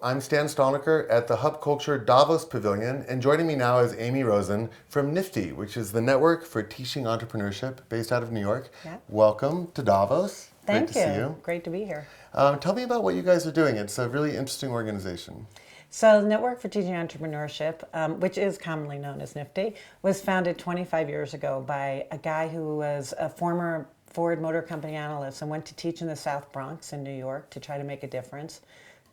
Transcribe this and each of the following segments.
I'm Stan Stalnaker at the Hub Culture Davos Pavilion, and joining me now is Amy Rosen from NIFTY, which is the Network for Teaching Entrepreneurship based out of New York. Yeah. Welcome to Davos. Thank Great to see you. Great to be here. Tell me about what you guys are doing. It's a really interesting organization. So the Network for Teaching Entrepreneurship, which is commonly known as NIFTY, was founded 25 years ago by a guy who was a former Ford Motor Company analyst and went to teach in the South Bronx in New York to try to make a difference.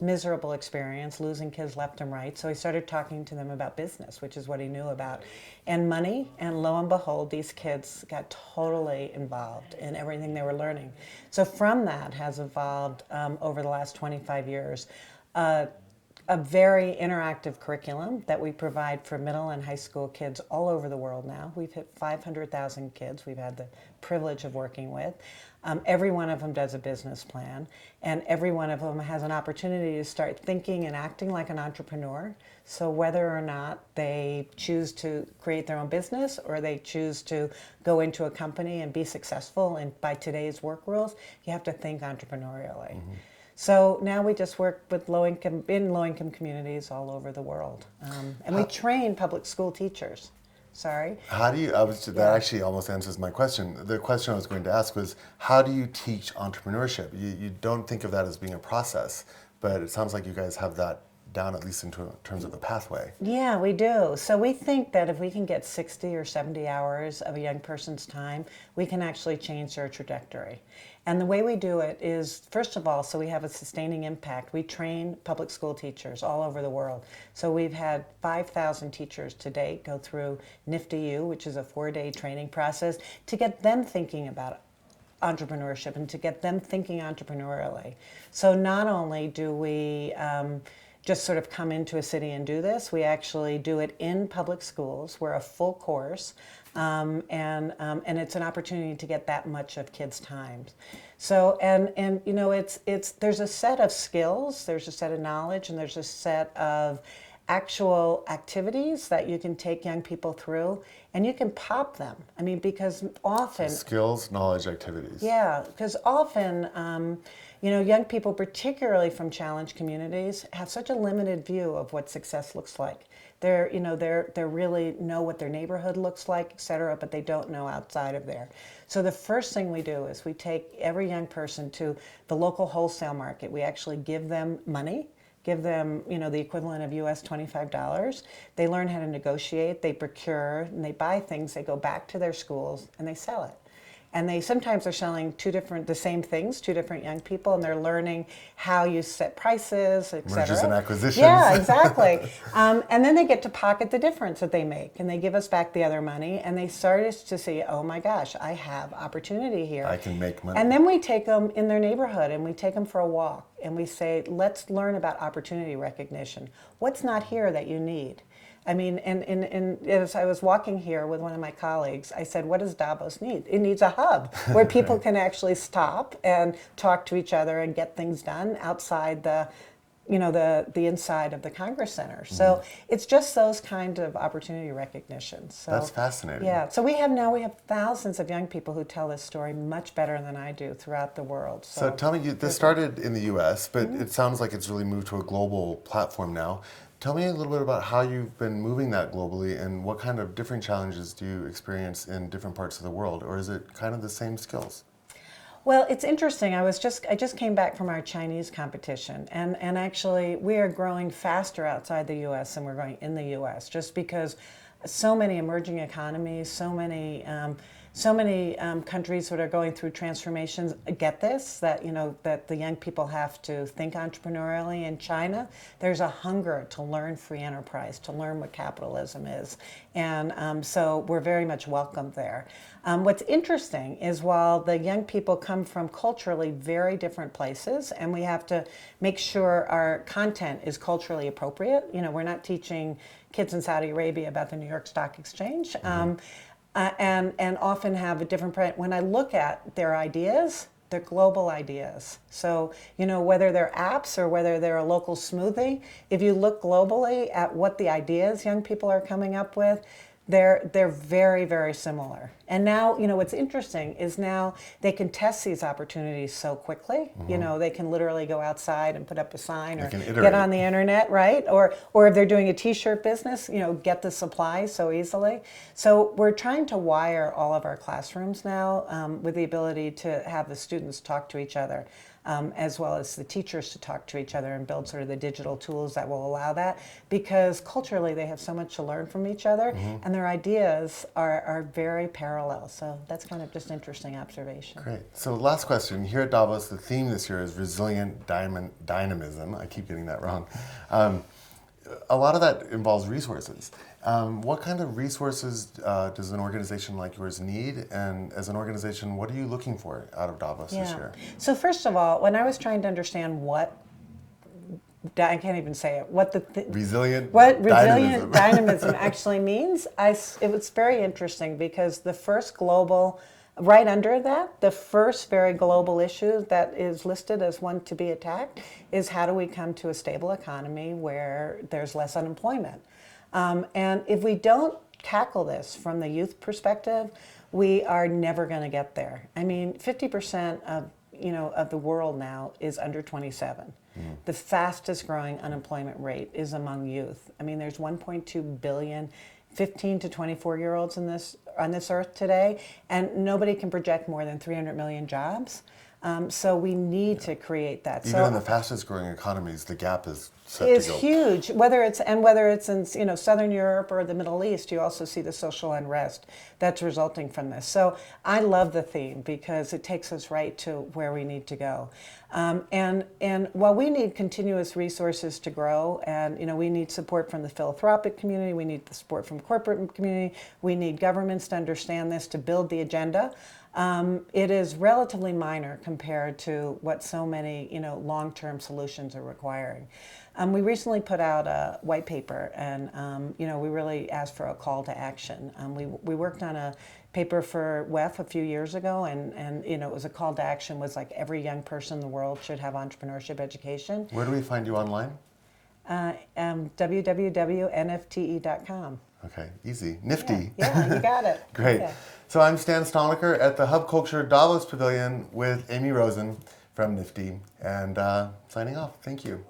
Miserable experience, losing kids left and right. So he started talking to them about business, which is what he knew about, and money. And lo and behold, these kids got totally involved in everything they were learning. So from that has evolved over the last 25 years. A very interactive curriculum that we provide for middle and high school kids all over the world now. We've hit 500,000 kids we've had the privilege of working with. Every one of them does a business plan, and every one of them has an opportunity to start thinking and acting like an entrepreneur. So whether or not they choose to create their own business or they choose to go into a company and be successful, and by today's work rules, you have to think entrepreneurially. Mm-hmm. So now we just work with low-income communities all over the world, and we train public school teachers. Sorry. How do you? That actually almost answers my question. The question I was going to ask was, how do you teach entrepreneurship? You don't think of that as being a process, but it sounds like you guys have that down, at least in terms of the pathway. Yeah, we do. So we think that if we can get 60 or 70 hours of a young person's time, we can actually change their trajectory. And the way we do it is, first of all, so we have a sustaining impact. We train public school teachers all over the world. So we've had 5,000 teachers to date go through NIFTY-U, which is a 4-day training process, to get them thinking about entrepreneurship and to get them thinking entrepreneurially. So not only do we just sort of come into a city and do this, we actually do it in public schools. We're a full course. And it's an opportunity to get that much of kids' time. So, and you know, there's a set of skills, there's a set of knowledge, and there's a set of actual activities that you can take young people through, and you can pop them. I mean, because often... Skills, knowledge, activities. Yeah, because often, you know, young people, particularly from challenged communities, have such a limited view of what success looks like. They're really know what their neighborhood looks like, et cetera, but they don't know outside of there. So the first thing we do is we take every young person to the local wholesale market. We actually give them money, give them, you know, the equivalent of US $25. They learn how to negotiate, they procure, and they buy things. They go back to their schools and they sell it. And they sometimes are selling the same things, two different young people, and they're learning how you set prices, et cetera. Mergers and acquisitions. Yeah, exactly. And then they get to pocket the difference that they make, and they give us back the other money, and they started to see, oh my gosh, I have opportunity here. I can make money. And then we take them in their neighborhood, and we take them for a walk, and we say, let's learn about opportunity recognition. What's not here that you need? I mean, and as I was walking here with one of my colleagues, I said, what does Davos need? It needs a hub where people can actually stop and talk to each other and get things done outside the inside of the Congress Center. So it's just those kind of opportunity recognitions. So, that's fascinating. Yeah. So we have thousands of young people who tell this story much better than I do throughout the world. So tell me, this started in the U.S., but it sounds like it's really moved to a global platform now. Tell me a little bit about how you've been moving that globally and what kind of different challenges do you experience in different parts of the world, or is it kind of the same skills? Well, it's interesting. I just came back from our Chinese competition, and actually we are growing faster outside the U.S. than we're growing in the U.S. just because so many emerging economies, so many countries that are going through transformations get this, that, you know, that the young people have to think entrepreneurially. In China, there's a hunger to learn free enterprise, to learn what capitalism is. And so we're very much welcomed there. What's interesting is while the young people come from culturally very different places, and we have to make sure our content is culturally appropriate. You know, we're not teaching kids in Saudi Arabia about the New York Stock Exchange. And often have a different, when I look at their ideas, they're global ideas. So, you know, whether they're apps or whether they're a local smoothie, if you look globally at what the ideas young people are coming up with, they're very, very similar. And now, what's interesting is now they can test these opportunities so quickly. They can literally go outside and put up a sign or get on the internet, right? Or if they're doing a t-shirt business, get the supplies so easily. So we're trying to wire all of our classrooms now with the ability to have the students talk to each other. As well as the teachers to talk to each other and build sort of the digital tools that will allow that, because culturally they have so much to learn from each other, and their ideas are very parallel. So that's kind of just interesting observation. Great. So last question. Here at Davos, the theme this year is resilient dynamism. I keep getting that wrong. A lot of that involves resources. What kind of resources does an organization like yours need? And as an organization, what are you looking for out of Davos this year? So first of all, when I was trying to understand I can't even say it, what resilient dynamism actually means, it was very interesting, because the first global, right under that, the first very global issue that is listed as one to be attacked is how do we come to a stable economy where there's less unemployment? And if we don't tackle this from the youth perspective, we are never going to get there. I mean, 50% of the world now is under 27. The fastest growing unemployment rate is among youth. I mean, there's 1.2 billion 15 to 24-year-olds on this earth today, and nobody can project more than 300 million jobs. So we need to create that. Even in the fastest growing economies, the gap is set is to go. huge. Whether it's in Southern Europe or the Middle East, you also see the social unrest that's resulting from this. So I love the theme because it takes us right to where we need to go. And while we need continuous resources to grow, and we need support from the philanthropic community, we need the support from corporate community, we need governments to understand this to build the agenda. It is relatively minor compared to what so many, long-term solutions are requiring. We recently put out a white paper, and we really asked for a call to action. We worked on a paper for WEF a few years ago, and it was a call to action was like every young person in the world should have entrepreneurship education. Where do we find you online? www.nfte.com. Okay, easy. Nifty. Yeah, you got it. Great. Okay. So I'm Stan Stalnaker at the Hub Culture Davos Pavilion with Amy Rosen from Nifty, and signing off. Thank you.